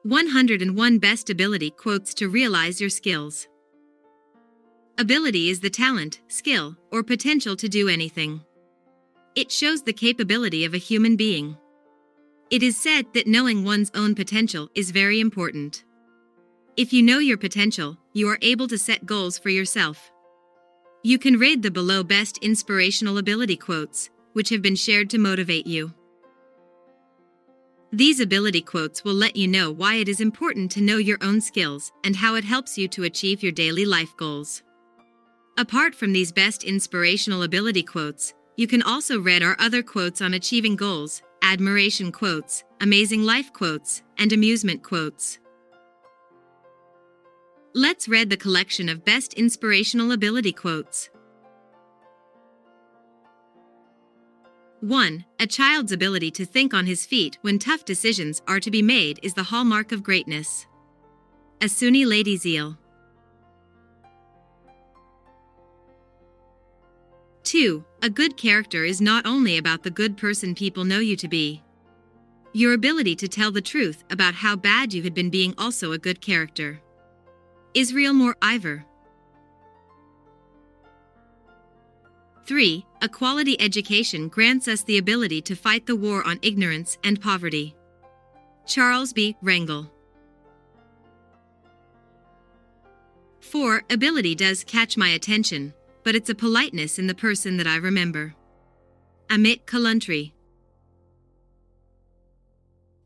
101 Best Ability Quotes to Realize Your Skills. Ability is the talent, skill, or potential to do anything. It shows the capability of a human being. It is said that knowing one's own potential is very important. If you know your potential, you are able to set goals for yourself. You can read the below best inspirational ability quotes, which have been shared to motivate you. These ability quotes will let you know why it is important to know your own skills and how it helps you to achieve your daily life goals. Apart from these best inspirational ability quotes, you can also read our other quotes on achieving goals, admiration quotes, amazing life quotes, and amusement quotes. Let's read the collection of best inspirational ability quotes. 1. A child's ability to think on his feet when tough decisions are to be made is the hallmark of greatness. Asuni Lady Zeal. 2. A good character is not only about the good person people know you to be. Your ability to tell the truth about how bad you had been being also a good character. Israel Moore Ivor. 3. A quality education grants us the ability to fight the war on ignorance and poverty. Charles B. Rangel. 4. Ability does catch my attention, but it's a politeness in the person that I remember. Amit Kalantri.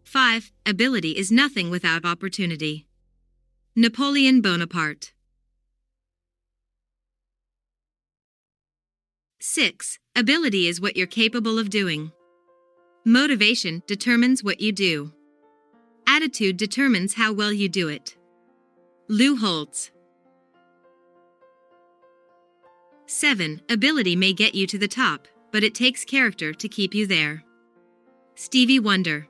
5. Ability is nothing without opportunity. Napoleon Bonaparte. 6. Ability is what you're capable of doing. Motivation determines what you do. Attitude determines how well you do it. Lou Holtz. 7. Ability may get you to the top, but it takes character to keep you there. Stevie Wonder.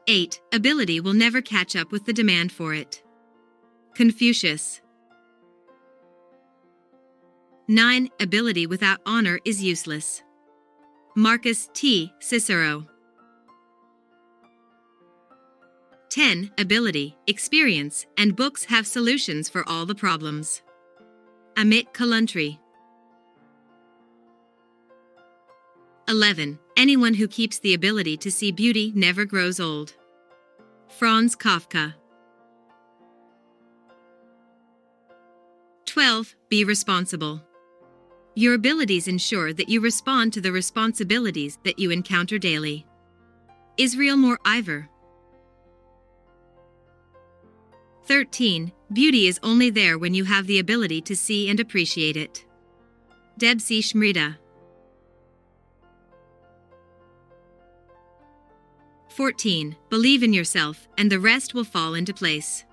8. Ability will never catch up with the demand for it. Confucius. 9. Ability without honor is useless. Marcus T. Cicero. 10. Ability, experience, and books have solutions for all the problems. Amit Kalantri. 11. Anyone who keeps the ability to see beauty never grows old. Franz Kafka. 12. Be responsible. Your abilities ensure that you respond to the responsibilities that you encounter daily. Israel Moore Ivor. 13. Beauty is only there when you have the ability to see and appreciate it. Debsi Shmrida. 14. Believe in yourself, and the rest will fall into place.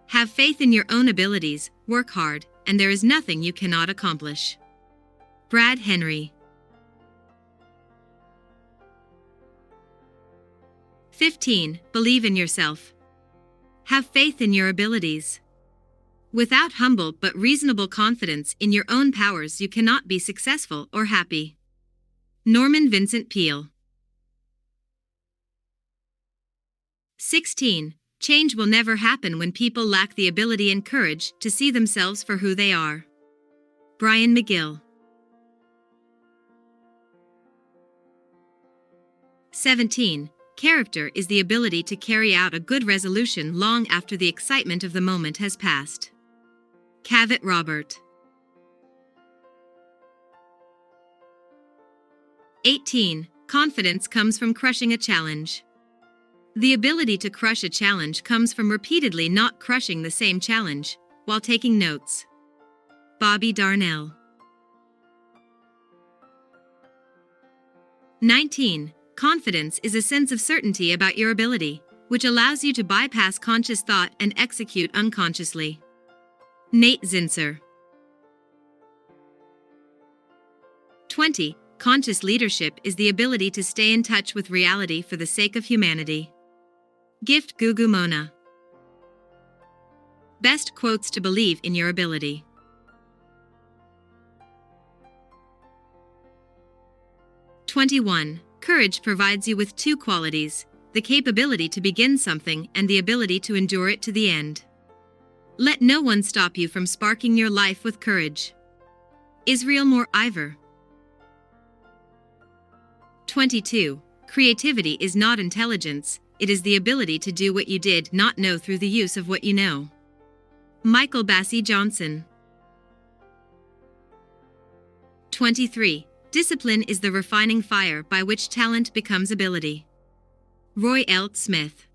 Have faith in your own abilities, work hard, and there is nothing you cannot accomplish. Brad Henry. 15. Believe in yourself. Have faith in your abilities. Without humble but reasonable confidence in your own powers, you cannot be successful or happy. Norman Vincent Peale. 16. Change will never happen when people lack the ability and courage to see themselves for who they are. Brian McGill. 17. Character is the ability to carry out a good resolution long after the excitement of the moment has passed. Cavett Robert. 18. Confidence comes from crushing a challenge. The ability to crush a challenge comes from repeatedly not crushing the same challenge, while taking notes. Bobby Darnell. 19. Confidence is a sense of certainty about your ability, which allows you to bypass conscious thought and execute unconsciously. Nate Zinsser. 20. Conscious leadership is the ability to stay in touch with reality for the sake of humanity. Gift Gugu Mona. Best quotes to believe in your ability. 21. Courage provides you with two qualities: the capability to begin something and the ability to endure it to the end. Let no one stop you from sparking your life with courage. Israel Moore-Ivor. 22. Creativity is not intelligence, it is the ability to do what you did not know through the use of what you know. Michael Bassey Johnson. 23. Discipline is the refining fire by which talent becomes ability. Roy L. Smith.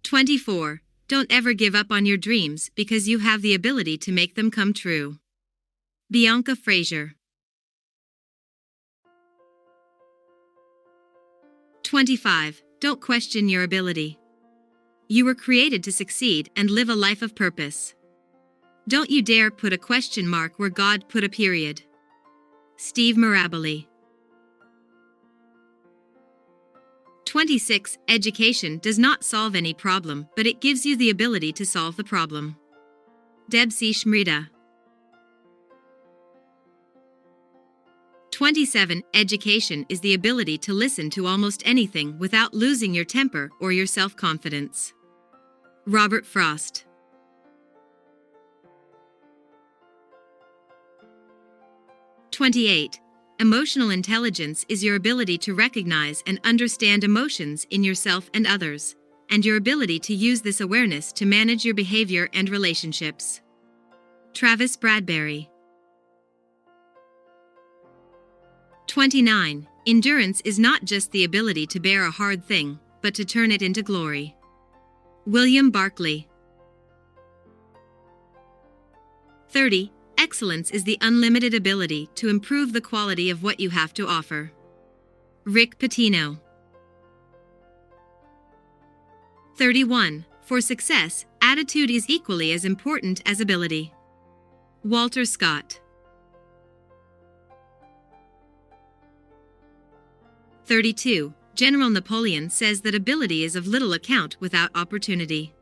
24. Don't ever give up on your dreams because you have the ability to make them come true. Bianca Fraser. 25. Don't question your ability. You were created to succeed and live a life of purpose. Don't you dare put a question mark where God put a period. Steve Mirabile. 26. Education does not solve any problem, but it gives you the ability to solve the problem. Deb C. Shmrida. 27. Education is the ability to listen to almost anything without losing your temper or your self-confidence. Robert Frost. 28. Emotional intelligence is your ability to recognize and understand emotions in yourself and others, and your ability to use this awareness to manage your behavior and relationships. Travis Bradbury. 29. Endurance is not just the ability to bear a hard thing, but to turn it into glory. William Barclay. 30. Excellence is the unlimited ability to improve the quality of what you have to offer. Rick Pitino. 31. For success, attitude is equally as important as ability. Walter Scott. 32. General Napoleon says that ability is of little account without opportunity.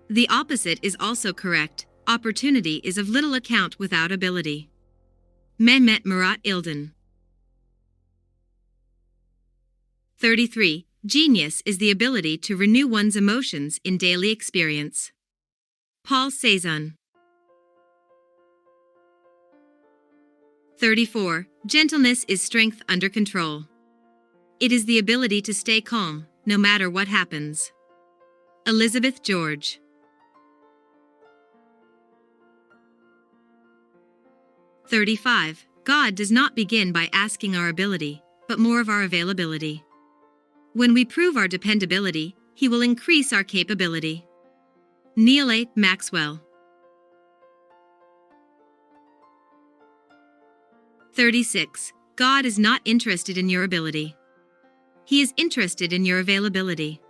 The opposite is also correct. Opportunity is of little account without ability. Mehmet Murat Ilden. 33. Genius is the ability to renew one's emotions in daily experience. Paul Cézanne. 34. Gentleness is strength under control. It is the ability to stay calm, no matter what happens. Elizabeth George. 35. God does not begin by asking our ability, but more of our availability. When we prove our dependability, He will increase our capability. Neil A. Maxwell. 36. God is not interested in your ability. He is interested in your availability.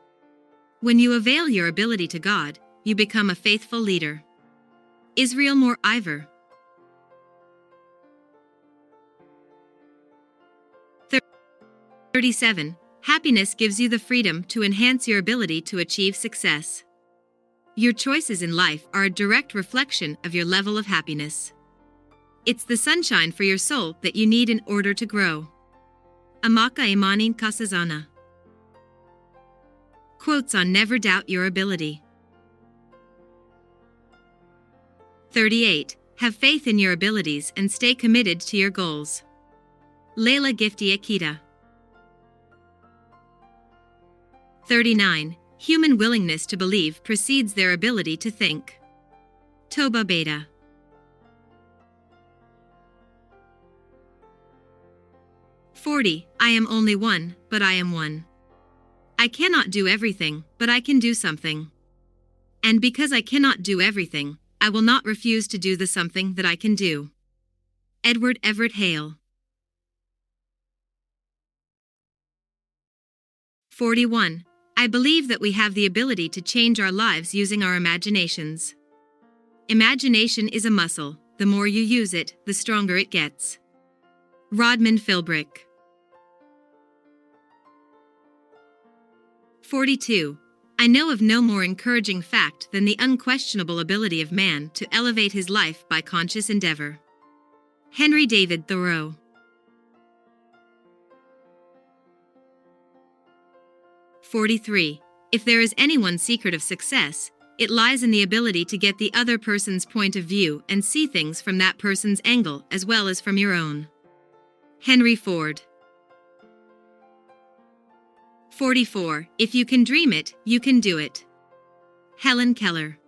When you avail your ability to God, you become a faithful leader. Israel Moore-Ivor. 37. Happiness gives you the freedom to enhance your ability to achieve success. Your choices in life are a direct reflection of your level of happiness. It's the sunshine for your soul that you need in order to grow. Amaka Imani Kasazana. Quotes on Never Doubt Your Ability. 38. Have faith in your abilities and stay committed to your goals. Leila Gifty Akita. 39. Human willingness to believe precedes their ability to think. Toba Beta. 40. I am only one, but I am one. I cannot do everything, but I can do something. And because I cannot do everything, I will not refuse to do the something that I can do. Edward Everett Hale. 41. I believe that we have the ability to change our lives using our imaginations. Imagination is a muscle. The more you use it, the stronger it gets. Rodman Philbrick. 42. I know of no more encouraging fact than the unquestionable ability of man to elevate his life by conscious endeavor. Henry David Thoreau. 43. If there is any one secret of success, it lies in the ability to get the other person's point of view and see things from that person's angle as well as from your own. Henry Ford. 44. If you can dream it, you can do it. Helen Keller.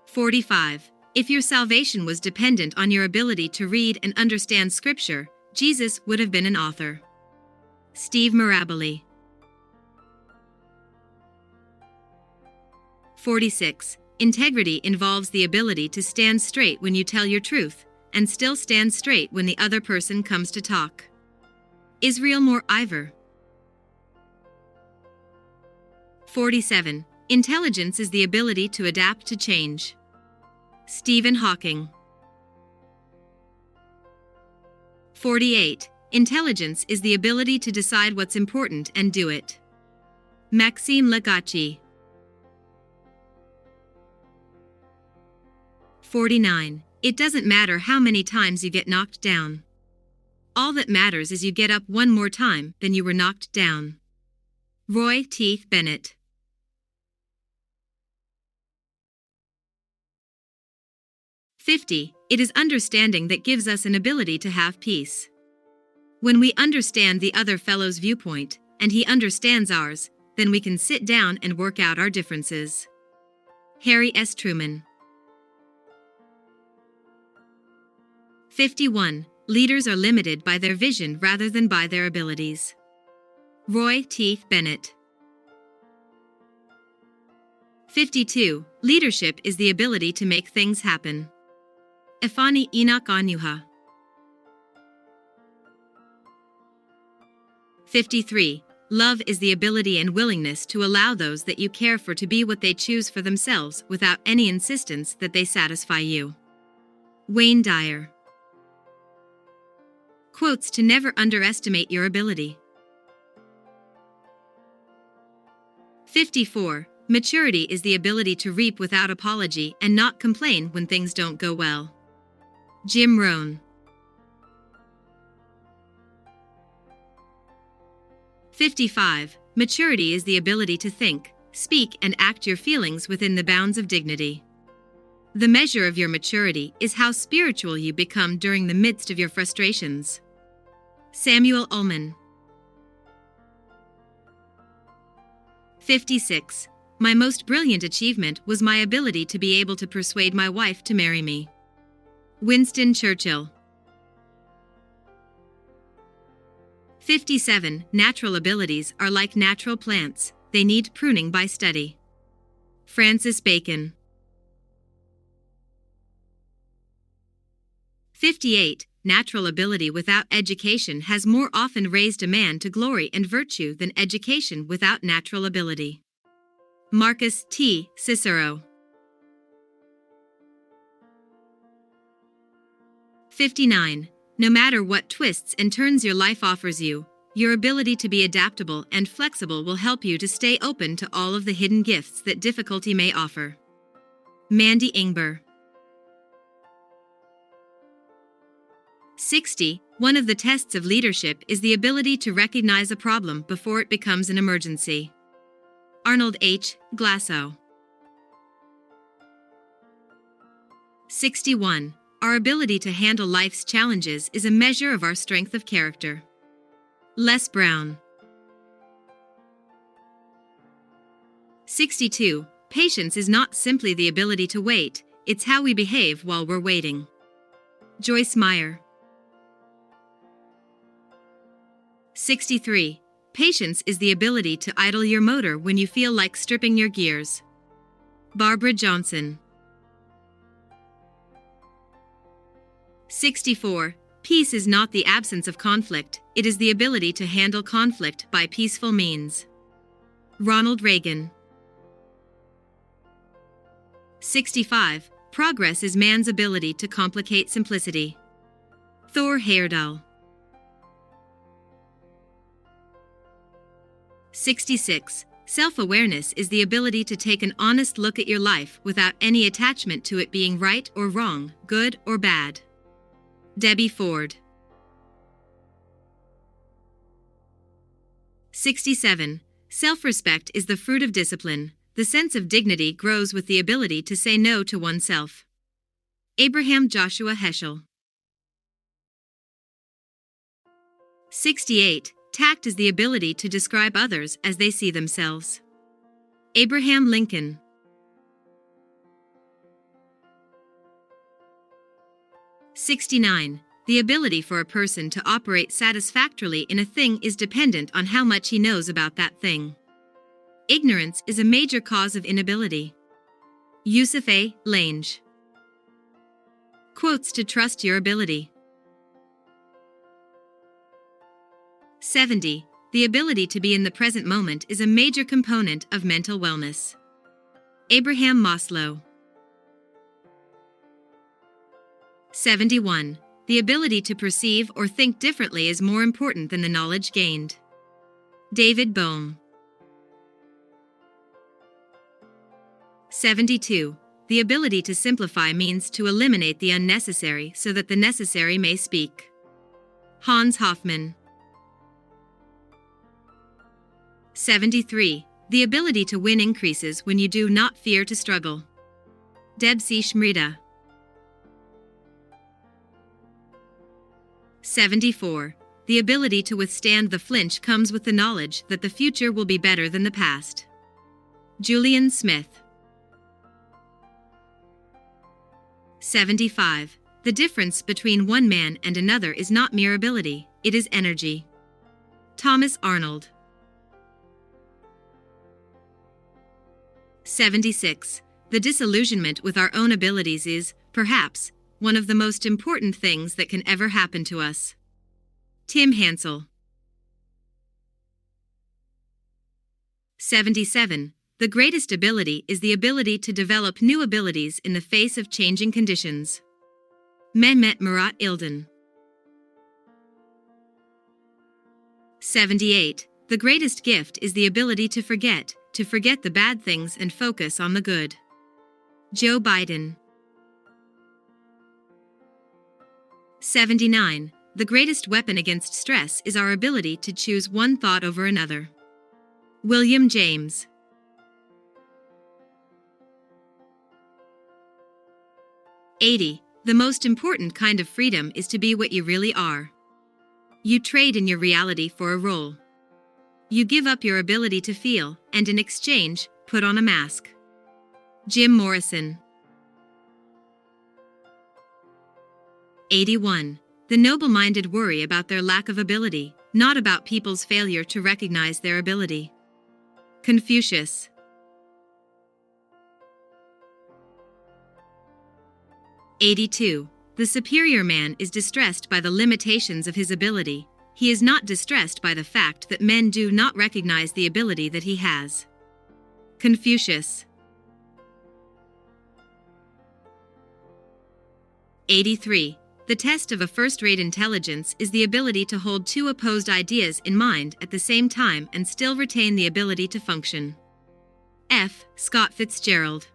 45. If your salvation was dependent on your ability to read and understand Scripture, Jesus would have been an author. Steve Maraboli. 46. Integrity involves the ability to stand straight when you tell your truth, and still stand straight when the other person comes to talk. Israel Moore Ivor. 47. Intelligence is the ability to adapt to change. Stephen Hawking. 48. Intelligence is the ability to decide what's important and do it. Maxime Lagache. 49. It doesn't matter how many times you get knocked down. All that matters is you get up one more time than you were knocked down. Roy T. Bennett. 50. It is understanding that gives us an ability to have peace. When we understand the other fellow's viewpoint, and he understands ours, then we can sit down and work out our differences. Harry S. Truman. 51. Leaders are limited by their vision rather than by their abilities. Roy T. Bennett. 52. Leadership is the ability to make things happen. Efani Enoch Onuha. 53. Love is the ability and willingness to allow those that you care for to be what they choose for themselves without any insistence that they satisfy you. Wayne Dyer. Quotes to never underestimate your ability. 54. Maturity is the ability to reap without apology and not complain when things don't go well. Jim Rohn. 55. Maturity is the ability to think, speak, and act your feelings within the bounds of dignity. The measure of your maturity is how spiritual you become during the midst of your frustrations. Samuel Ullman. 56. My most brilliant achievement was my ability to be able to persuade my wife to marry me. Winston Churchill. 57. Natural abilities are like natural plants, they need pruning by study. Francis Bacon. 58. Natural ability without education has more often raised a man to glory and virtue than education without natural ability. Marcus T. Cicero. 59. No matter what twists and turns your life offers you, your ability to be adaptable and flexible will help you to stay open to all of the hidden gifts that difficulty may offer. Mandy Ingber. 60. One of the tests of leadership is the ability to recognize a problem before it becomes an emergency. Arnold H. Glasow. 61. Our ability to handle life's challenges is a measure of our strength of character. Les Brown. 62. Patience is not simply the ability to wait, it's how we behave while we're waiting. Joyce Meyer. 63. Patience is the ability to idle your motor when you feel like stripping your gears. Barbara Johnson. 64. Peace is not the absence of conflict, it is the ability to handle conflict by peaceful means. Ronald Reagan. 65. Progress is man's ability to complicate simplicity. Thor Heyerdahl. 66. Self-awareness is the ability to take an honest look at your life without any attachment to it being right or wrong, good or bad. Debbie Ford. 67. Self-respect is the fruit of discipline. The sense of dignity grows with the ability to say no to oneself. Abraham Joshua Heschel. 68. Tact is the ability to describe others as they see themselves. Abraham Lincoln. 69. The ability for a person to operate satisfactorily in a thing is dependent on how much he knows about that thing. Ignorance is a major cause of inability. Yusuf A. Lange. Quotes to trust your ability. 70. The ability to be in the present moment is a major component of mental wellness. Abraham Maslow. 71. The ability to perceive or think differently is more important than the knowledge gained. David Bohm. 72. The ability to simplify means to eliminate the unnecessary so that the necessary may speak. Hans Hofmann. 73. The ability to win increases when you do not fear to struggle. Debsi Shmrida. 74. The ability to withstand the flinch comes with the knowledge that the future will be better than the past. Julian Smith. 75. The difference between one man and another is not mere ability, it is energy. Thomas Arnold. 76. The disillusionment with our own abilities is, perhaps, one of the most important things that can ever happen to us. Tim Hansel. 77. The greatest ability is the ability to develop new abilities in the face of changing conditions. Mehmet Murat Ilden. 78. The greatest gift is the ability to forget the bad things and focus on the good. Joe Biden. 79. The greatest weapon against stress is our ability to choose one thought over another. William James. 80. The most important kind of freedom is to be what you really are. You trade in your reality for a role. You give up your ability to feel, and in exchange, put on a mask. Jim Morrison. 81. The noble-minded worry about their lack of ability, not about people's failure to recognize their ability. Confucius. 82. The superior man is distressed by the limitations of his ability. He is not distressed by the fact that men do not recognize the ability that he has. Confucius. 83. The test of a first-rate intelligence is the ability to hold two opposed ideas in mind at the same time and still retain the ability to function. F. Scott Fitzgerald.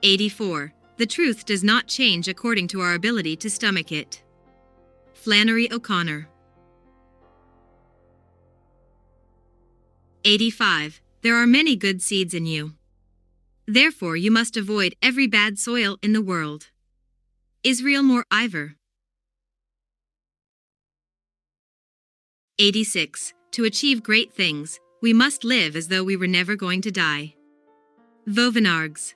84. The truth does not change according to our ability to stomach it. Flannery O'Connor. 85. There are many good seeds in you. Therefore you must avoid every bad soil in the world. Israel Moore Ivor. 86. To achieve great things, we must live as though we were never going to die. Vauvenargues.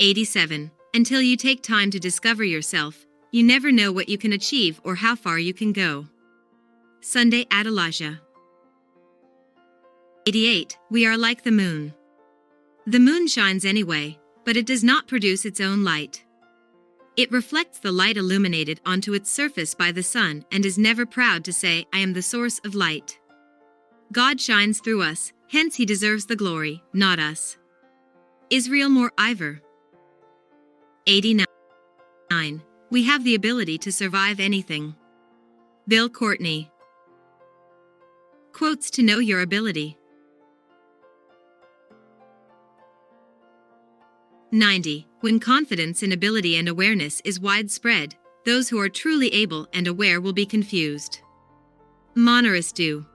87. Until you take time to discover yourself, you never know what you can achieve or how far you can go. Sunday Adelaja. 88. We are like the moon. The moon shines anyway, but it does not produce its own light. It reflects the light illuminated onto its surface by the sun and is never proud to say, I am the source of light. God shines through us, hence he deserves the glory, not us. Israel Moore Ivor. 89. We have the ability to survive anything. Bill Courtney. Quotes to know your ability. 90. When confidence in ability and awareness is widespread, Those who are truly able and aware will be confused. Monoristu.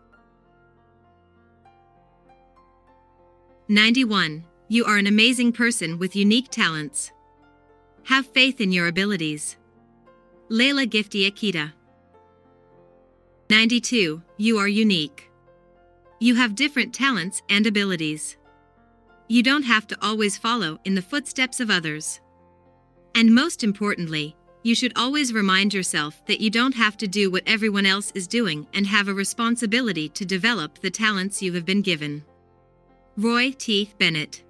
91. You are an amazing person with unique talents. Have faith in your abilities. Leila Gifty Akita. 92. You are unique. You have different talents and abilities. You don't have to always follow in the footsteps of others. And most importantly, you should always remind yourself that you don't have to do what everyone else is doing and have a responsibility to develop the talents you have been given. Roy T. Bennett.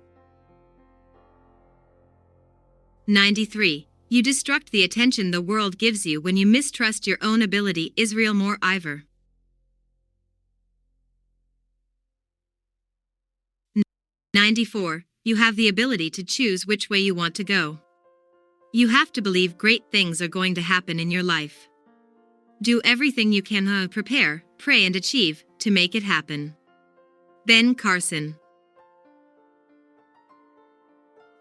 93. You destruct the attention the world gives you when you mistrust your own ability. Israel Moore Ivor. 94. You have the ability to choose which way you want to go. You have to believe great things are going to happen in your life. Do everything you can to prepare, pray and achieve to make it happen. Ben Carson.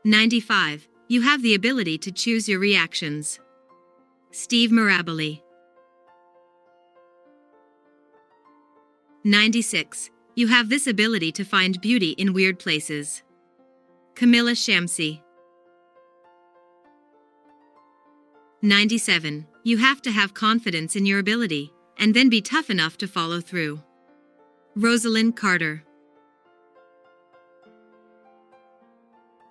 95. You have the ability to choose your reactions. Steve Mirabile. 96. You have this ability to find beauty in weird places. Camilla Shamsi. 97. You have to have confidence in your ability, and then be tough enough to follow through. Rosalind Carter.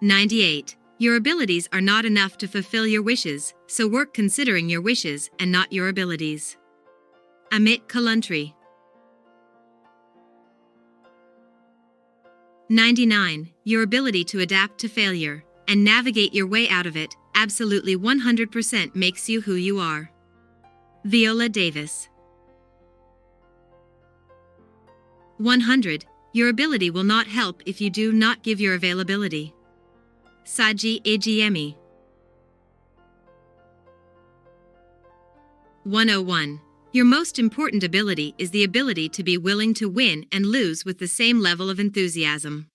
98. Your abilities are not enough to fulfill your wishes, so work considering your wishes and not your abilities. Amit Kalantri. 99. Your ability to adapt to failure and navigate your way out of it absolutely 100% makes you who you are. Viola Davis. 100. Your ability will not help if you do not give your availability. Saji Agmi. 101. Your most important ability is the ability to be willing to win and lose with the same level of enthusiasm.